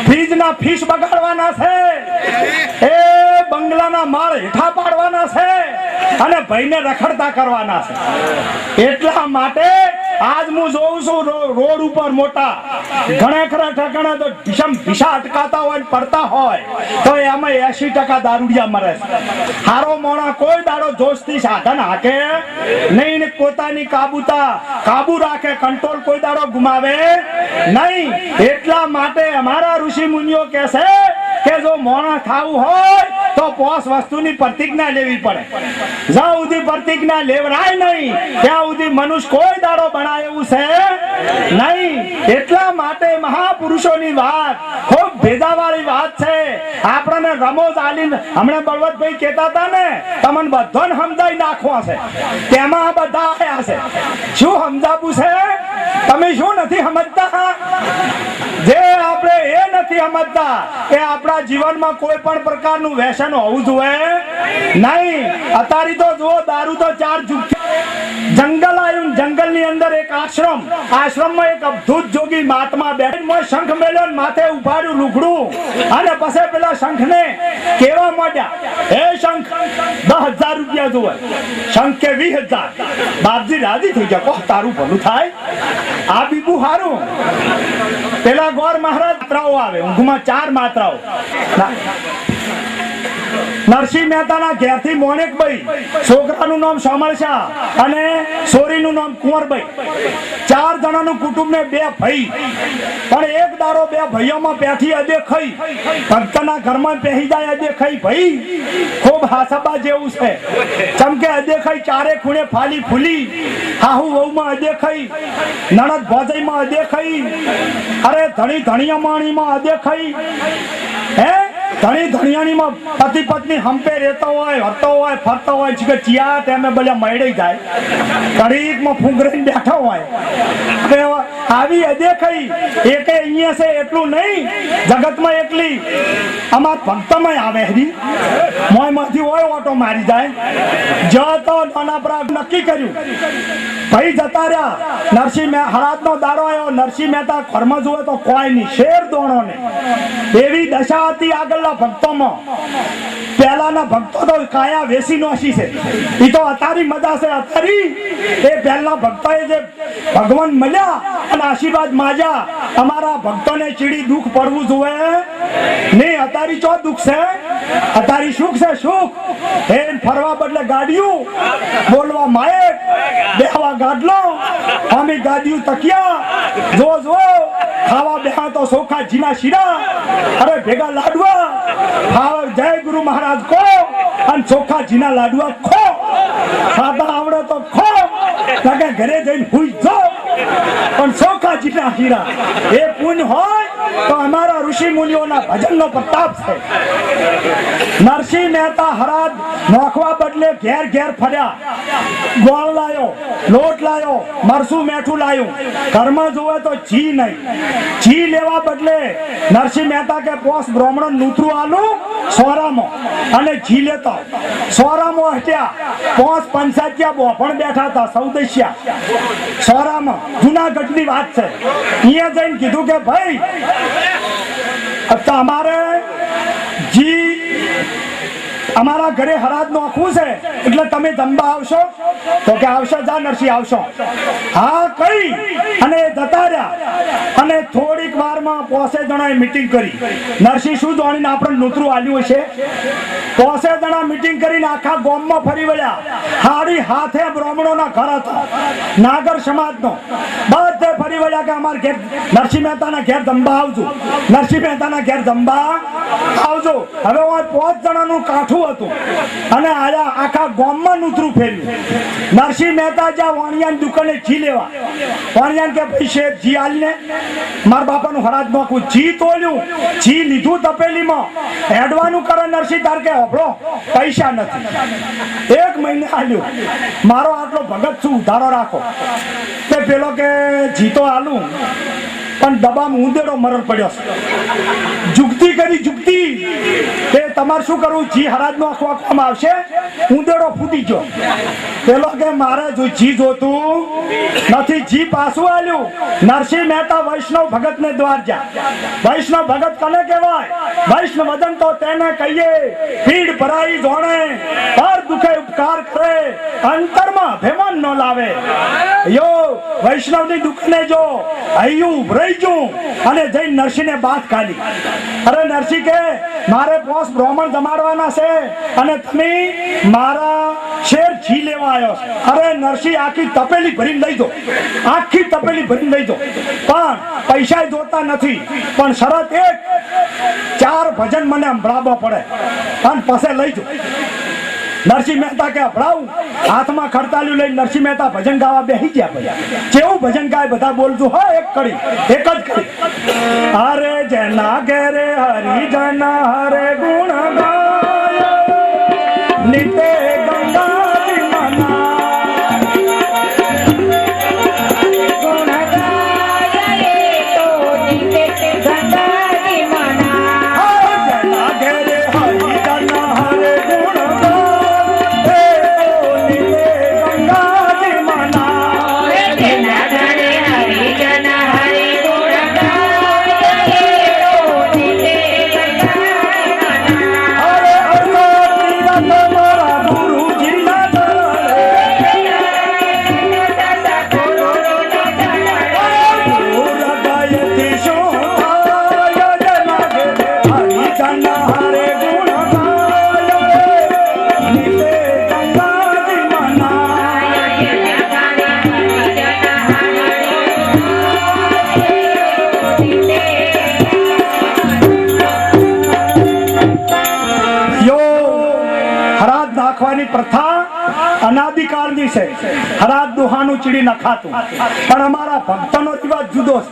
ફ્રીજના ફીસ બગાડવાના છે, એ બંગલાના માળ હેઠા પાડવાના છે અને ભાઈને રખડતા કરવાના છે. એટલા માટે આજ હું જોઉં છું રોડ ઉપર મોટા ઘણા ખરા ઠકાણા તો ભીષા અટકાતા હોય પડતા હોય તો એમાં 80% દારૂડિયા મરે છે. હારો મોણા કોઈ દાડો જોશથી સાધન હાકે નહીં, પોતાની કાબુ રાખે, કંટ્રોલ કોઈ દાડો ગુમાવે નહીં. એટલા માટે અમારા ઋષિ મુનિઓ કહે છે કે જો મોણા થાવું હોય તો પોસ વસ્તુની પ્રતિજ્ઞા લેવી પડે. જ્યાં સુધી પ્રતિજ્ઞા લેવરાય નહીં ત્યાં સુધી મનુષ્ય કોઈ દાડો બનાય એવું છે નહીં. એટલા માટે મહાપુરુષોની વાત ખૂબ ભેજાવાળી વાત છે. આપણને રમોજ આલીને હમણાં બળવંતભાઈ કહેતા હતા ને, તમને બધાને સમજાઈ નાખવા છે, તેમાં આ બધા આયા છે. શું સમજાવું છે? તમે શું નથી સમજતા? જે આપણે એ નથી સમજતા કે આપણા જીવનમાં કોઈ પણ પ્રકારનું વ્યસન હોવું જોઈએ નહીં. અત્યારે તો જુઓ, દારૂ તો 4 જુગ. જંગલ આવ્યું, જંગલની અંદર એક આશ્રમમાં એક અદ્ભુત જોગી મહાત્મા બેઠા, શંખ મેલ્યો ને માથે ઉપાડ્યું લુગડું, અને પછી પેલા શંખને કેવા માંડ્યા, હે શંખ 10,000 રૂપિયા જોવે. શંખ કે 20,000. બાપજી રાજી થઈ ગયા, તારું ભલું થાય, આ બીબું હારું. પેલા ગોર મહારાજ માત્રાઓ આવે, ઊંઘમાં 4 માત્રાઓ. નરસિંહ મહેતાના ઘેરથી મોણેકભાઈ, છોકરાનું નામ સોમળશા અને સોરીનું નામ કુંવરભાઈ, 4 જણાનું કુટુંબ ને 2 ભાઈ. પણ એક દારો 2 ભાઈઓમાં પેઠી અદેખાઈ, ભક્તના ઘરમાં પહેરી જાય અદેખાઈ ભાઈ, ખૂબ હાસબા જેવું છે. ચમકે અદેખાઈ ચારે ખૂણે ફાલી ફૂલી, હાહુ વહુમાં અદેખાઈ, નણદ ભોજાઈમાં અદેખાઈ, અરે ધણી ધણિયામાણીમાં અદેખાઈ, હે ધણી ધણિયાણીમાં પતિ પત્ની હંપે રહેતો હોય, હરતો હોય, ફરતો હોય, કે ચિયા તેમે બોલ્યા મળી જાય, ઘડીકમાં ફૂંગરીને બેઠો હોય. આવી અદેખાઈ એકે અહીંયા છે એટલું નહીં, જગતમાં એકલી અમાર ભક્તમાં આવે હરી મોયમાંથી હોય ઓટો મારી જાય. જો તો નાના પ્રાગ નક્કી કર્યું, ભાઈ જતા રહ્યા. નરસિંહ હરાજનો દાડો આવ્યો, નરસિંહ મહેતા ઘરમાં જુએ તો કોઈ નહીં, શેર દોણો ને એવી દશા હતી આગળના ભક્તોમાં. પહેલાના ભક્તો તો કાયા વેસી નોશી છે, એ તો અતારી મજા છે. અતારી એ પહેલા ભક્તોએ જે ભગવાન મળ્યા અને આશીર્વાદ માજ્યા, અમારા ભક્તોને ચીડી દુઃખ પડવું જોઈએ નહીં. અતારી ચો દુઃખ છે? અતારી સુખ છે, સુખ. એ ફરવા બદલે ગાડીઓ, બોલવા માયક, બેહવા ગાડલો, અમે ગાડીઓ તકિયા, જો ખાવા બેહા તો સોખા જીના શીરા, અરે ભેગા લાડવા, જય ગુરુ મહારાજ કો, અને ચોખા જીના લાડવા ખો. ખાતા આવડે તો ખો, લાગે ઘરે જઈને હુઈ જાઓ, પણ ચોખા જીના શીરા એ પુણ્ય હોય તો અમારા ઋષિ મુનિઓના ભજનનો પ્રતાપ છે. નરસિંહ મહેતા હરાજ નોખવા બદલે ઘેર ઘેર ફર્યા. ગોળ લાયો, લોટ લાયો, મરસું મેઠું લાયું, ઘરમાં જોવે તો ઘી નહીં. ઘી લેવા બદલે નરસિંહ મહેતા કે પોસ બ્રાહ્મણ નૂતરું આલું સોરામાં અને ઘી લેતા. સોરામાં હટ્યા, પોસ પંચાયત બોફણ બેઠા હતા, સૌદસ્યા સોરામાં. જુનાગઢની વાત છે. અહીંયા જઈને કીધું કે ભાઈ અમારે જી અમારા ઘરે હરાજ નોખવું છે, એટલે તમે જમવા આવશો? તો કે આવશો. જા નરસિંહ આવશો. હા કઈ અને જતા રહ્યા. અને થોડીક વારમાં પોસે જણાએ મીટિંગ કરી. નરસિંહ શું જાણીને આપણે નૂતરું આલ્યું હશે? પોસે જણા મીટિંગ કરીને આખા ગામમાં ફરી વળ્યા. હાડી હાથે બ્રાહ્મણોના ઘર હતા, નાગર સમાજનો. બધે ફરી વળ્યા કે અમારા ઘેર નરસિંહ મહેતાના ઘેર જમવા આવજો, નરસિંહ મહેતાના ઘેર જમવા આવજો. હવે 5 જણાનું કાઠું હતું અને આખા ગામમાં નૂતરું ફેર્યું. નરસિંહ મહેતા જ્યાં વાણિયાની દુકાને ઘી લેવા, વાણિયાને કે ભાઈ શેઠ ઘી આલીને મારા બાપાનું હરાજ નોખું. ઘી તોલ્યું, ઘી લીધું તપેલીમાં, હેડવાનું કરે. નરસિંહ તાર કે હબળો પૈસા નથી. 1 મહિને આલ્યું, મારો આટલો ભગત છું, ઉધારો રાખો. તે પેલો કે ઘી તો આલું, પણ દબામાં ઉંદેડો મરણ પડ્યો છે. જુગતી કરી, જુગતી કે તમારે શું કરવું? જી હરાજ નો આખવામાં આવશે. ઉંદેડો ફૂટી ગયો. પેલો કે મારે જો જી જોતું નથી. જી પાછું આલ્યું. નરસિંહ મહેતા વૈષ્ણવ ભગત ને દ્વાર જા. વૈષ્ણવ ભગત કને કહેવાય? વૈષ્ણવ વદન તો તેને કહીએ, પીડ ભરાઈ જોણે, પર દુખે ઉપકાર કરે, અંતરમાં અભિમાન ન લાવે. યો વૈષ્ણવની દુકાને જો હૈયું રહી ગયું અને જઈને નરસિંહને બાથ કાઢી. અરે નરસિંહ કે મારે 5 બ્રાહ્મણ જમાડવાના છે અને તમે મારા શેર ઘી લેવા આવ્યો છો. અરે નરસિંહ આખી તપેલી ભરીને લઈ દો, આખી તપેલી ભરીને લઈ દો, પણ પૈસા જોતા નથી, પણ શરત એક, 4 ભજન મને સંભળાવવા પડે અને પછી લઈ જો. નરસિંહ મહેતા કે અભડાવું, હાથમાં ખડતાલ્યું લઈને નરસિંહ મહેતા ભજન ગાવા બેસી ગયા. ભાઈ કેવું ભજન ગાય બધા બોલજો હો, એક જ કરી. અરે જેના ઘેરે હરિજન હરે ગુણ ગાય નિતે ગંગાજી મના. પ્રથા અનાદિકાળની છે. હરાજ દુહાનું ચીડી નખાતું, પણ અમારા ભક્તનો રિવાજ જુદો છે.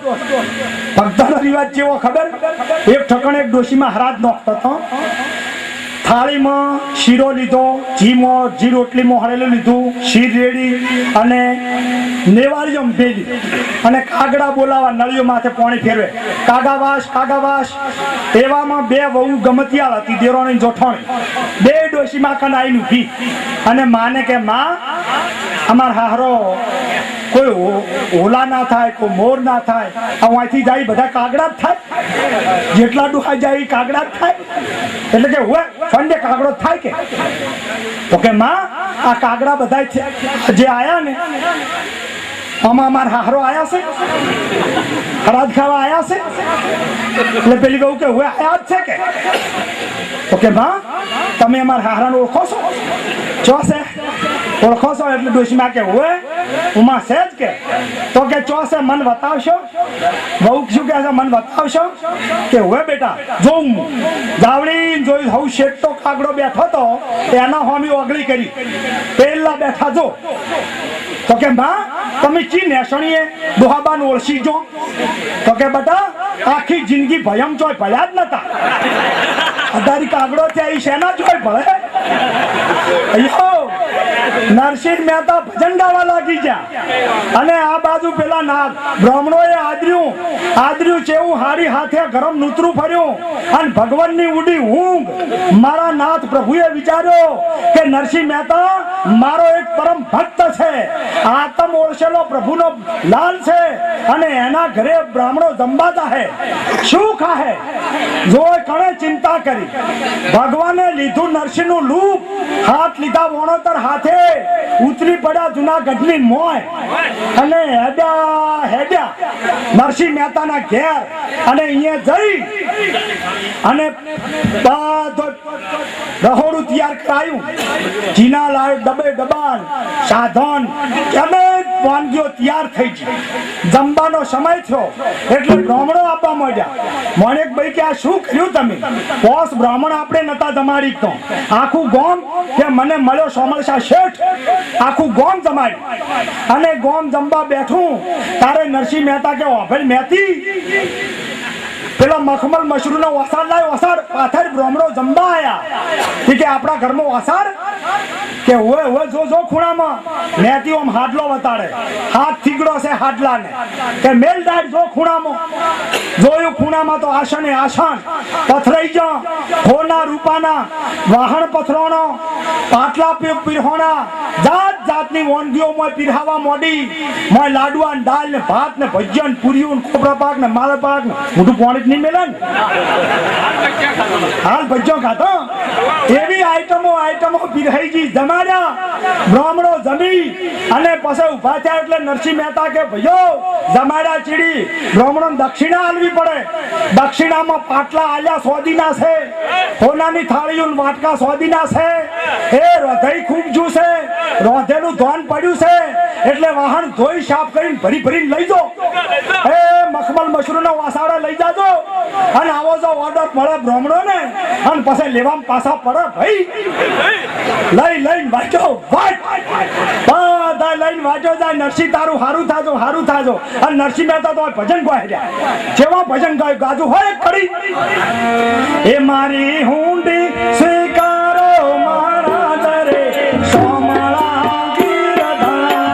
ભક્તનો રિવાજ જેવો ખબર, એક ઠકણ એક ડોશીમાં હરાજ નોખતો હતો. થાળીમાં શીરો લીધો, ઘી રોટલી મોહળેલું લીધું, શીર રેડી અને નેવાળીઓ ભેલી અને કાગડા બોલાવા નળીઓ માથે પાણી ફેરવે, કાગાવાસ. એવામાં 2 વહુ ગમતિયાળ હતી, દેરોણી જોઠાણી. 2 ડોશીમાં કનાઈ ઊભી અને માને કે માં અમાર હારો કોઈ ઓલા ના થાય, કોઈ મોર ના થાય, અહીંથી જાય બધા કાગડા જ થાય, જેટલા ડુહા જાય કાગડા જ થાય. એટલે કે હોય ફંડે કાગડો થાય કે? તો કે માં આ કાગડા બધા જે આયા ને આમાં અમાર હારો આયા છે, હરાજ ખાવા આયા છે. એટલે પેલી કહું કે હવે આયા જ છે કે? તો કે માં તમે અમારા હારાને ઓળખો છો? ચો છે ઓળખો છો? એટલે ડોશીમાં કે હવે ઉમા છે જ કે? તો કે ચો છે મન બતાવશો? બહુ શું કે છે મન બતાવશો? કે હવે બેટા જોઉં જાવડી જોઈ હું શેઠ તો કાગડો બેઠો તો એના હોમી ઓગળી કરી, પેલા બેઠા જો. તો કે માં તમે ચી નેસણીએ દોહાબાન ઓળખી જો? તો કે બેટા આખી જિંદગી ભયમ ચોય ભયા જ નતા, અધારી કાગડો ત્યાં શેના જોઈ ભળે. નરસિંહ મહેતા ભજન ગાવા લાગી ગયા અને આ બાજુ પેલા નાગ બ્રાહ્મણોએ આદર્યું ચેવું હારી હાથે ગરમ નૂતરું ફર્યું અને ભગવાનની ઉડી ઊંઘ. મારા નાથ પ્રભુએ વિચાર્યો કે નરસિંહ મહેતા મારો એક પરમ ભક્ત છે, આતમ ઓળશેલો પ્રભુનો લાલ છે અને એના ઘરે બ્રાહ્મણો જમવાતા હે, શું ખાહે? જો કણે ચિંતા કરી, ભગવાને લીધું નરસિંહનું રૂપ, હાથ લીધા વણોતર હાથે, ઉતરી પડ્યા જુનાગઢની મોય અને હેડ્યા નરસિંહ મહેતાના ઘેર. અને અહીંયા જઈ અને રહોડું તૈયાર કરાયું, જીના લાડ ડબે ડબાન સાધન અમે વાનગીઓ તૈયાર થઈ ગઈ. જમવાનો સમય થયો એટલે બ્રાહ્મણો આપવા માંડ્યા. મોણેક ભાઈ કે આ શું કર્યું તમે? પોસ બ્રાહ્મણ આપણે નતા જમાડી તો આખું ગોમ કે મને મળ્યો સોમલશા શેઠ, આખું ગોમ જમાડી અને ગોમ જમવા બેઠું તારે નરસિંહ મહેતા કે ઓભેલ મહેતી પેલા મખમલ મશરૂનો વસાડ લાવ્યો, વસાડ પાથર બ્રાહ્મણો જમવા આયા કે આપણા ઘરમાં વસાડ કે હોય જો ખૂણામાં મહેતી ઓમ હાડલો વતાડે, હાથ થીગડો છે હાડલાને કે મેલ ડાડ જો ખૂણામાં જોયું, ખૂણામાં તો આસન પથરાઈ જા, ખોના રૂપાના વાહણ પથરોણો, પાટલા પીરહોણા, જાતની વાનગીઓમાં પીરહાવા મોડી, મોય લાડવા ને દાળ ને ભાત ને ભજીયા ને પૂરીઓ ને કોપરા પાક ને માલ પાક ને મોટું પાણી નહીં મેલે ને હાલ ભજીયો ખાતો. એવી આઈટમો પીરહાઈ ગઈ જમા જમાડ્યા બ્રાહ્મણો જમી અને પછી ઉભા થયા એટલે નરસિંહ મહેતા કે ભાઈઓ જમાડ્યા ચીડી બ્રાહ્મણો દક્ષિણા આલવી પડે દક્ષિણામાં પાટલા આલ્યા સોદીના છે સોનાની થાળીઓ વાટકા સોદીના છે એ હૃદય ખૂબ જ્યુસે રોધેલું ધોન પડ્યું છે એટલે વાહન ધોઈ સાફ કરીને ભરી ભરીને લઈ જાઓ એ મખમલ મશરૂમના વાસાડા લઈ જાજો અને આવો જો ઓર્ડર મળે બ્રાહ્મણોને અને પછી લેવામાં પાછા પડે ભાઈ લઈને વાંચો બધા લઈને વાંચો જાય નરસિંહ તારું હારું થાજો અને નરસિંહ મહેતા તો ભજન ગાયા જેવા ભજન ગાજુ હોય ખરી એ મારી હુંડી સ્વીકારો મારા દરે સોમળા ગીરધાર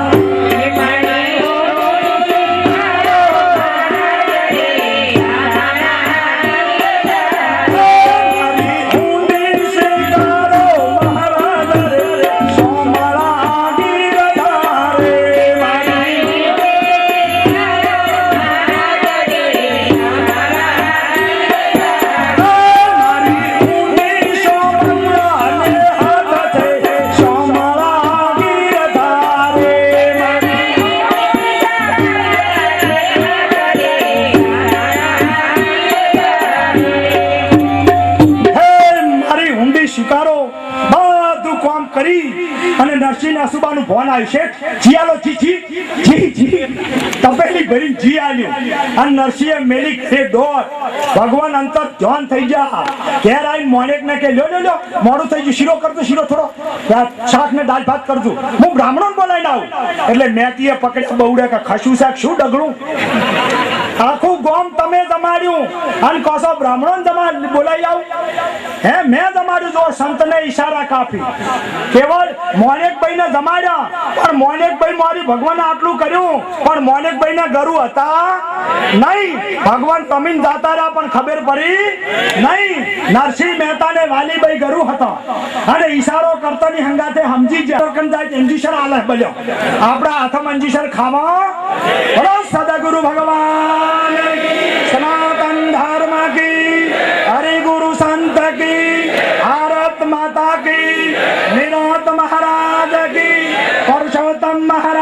નરસિંહ અસુબાનું ફોન આવ્યું છે જીયાલો જી તપેલી ભરી જી આલ્યું અને નરસિંહે મેલી કે ડોર ભગવાન અંતર ધ્યાન થઈ જા ઘેર આવીને મોનેક ને કે લ્યો મોડું થઈ ગયું શીરો કરજો શીરો થોડો શાક ને દાળ ભાત કરજો હું બ્રાહ્મણો બોલાવીને આવું એટલે મેતીએ પકડ્યા બહુડે કે ખસું શાક શું ડગડું આખું ગોમ તમે જમાડ્યું અને કોસો બ્રાહ્મણો બોલાવી આવું હે મેં જમાડ્યું જો સંતને ઈશારા કાપી કેવળ મોનેકભાઈ ને જમાડ્યા પણ મોનેકભાઈ મારી ભગવાને આટલું કર્યું પણ મોનેકભાઈ ના ગરુ હતા નહીં ભગવાન તમીન જાતા રહ્યા પણ ખબર પડી નહીં નરસિંહ મહેતા ને વાલીભાઈ ગરુ હતા અને ઈશારો કરતાની હંગાતે સમજી જાય અંજીસર આલે બોલ્યો આપણા હાથમાં અંજીસર ખાવા બોલો સદગુરુ ભગવાન સનાતન ધર્મ કી હરિ ગુરુ સંત કી भारत माता की निरोत महाराज की पुरुषोत्तम महाराज